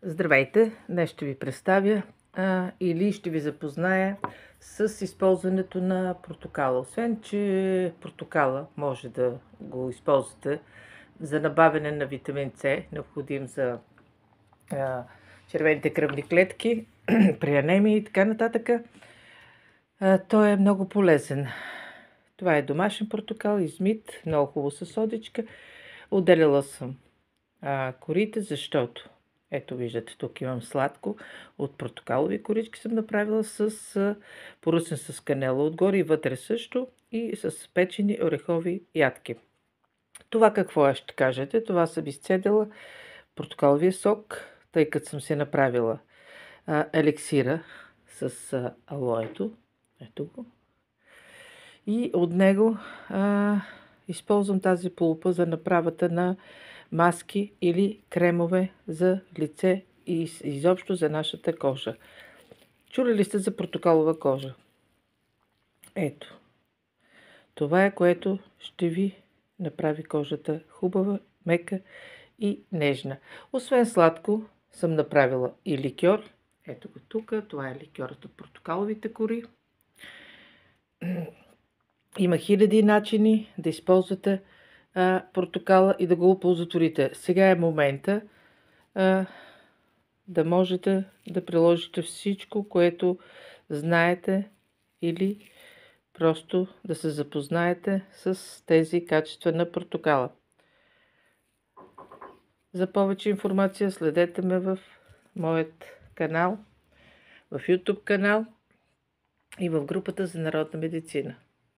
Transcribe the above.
Здравейте! Днес ще ви представя или ще ви запозная с използването на портокала. Освен, че портокала може да го използвате за набавяне на витамин С, необходим за червените кръвни клетки, при анемия и така нататък, той е много полезен. Това е домашен портокал, измит, много хубаво със содичка. Отделяла съм корите, защото ето виждате, тук имам сладко от портокалови корички съм направила с поръсен с канела отгоре и вътре също и с печени орехови ядки. Това какво е, ще кажете? Това съм изцедила портокаловия сок, тъй като съм си направила еликсира с алоето. Ето го. И от него използвам тази пулпа за направата на маски или кремове за лице и изобщо за нашата кожа. Чули ли сте за портокалова кожа? Ето. Това е, което ще ви направи кожата хубава, мека и нежна. Освен сладко, съм направила и ликьор. Ето го тук. Това е ликьорът от портокаловите кори. Има хиляди начини да използвате портокала и да го оползотворите. Сега е момента да можете да приложите всичко, което знаете, или просто да се запознаете с тези качества на портокала. За повече информация следете ме в моят канал, в YouTube канал и в групата за народна медицина.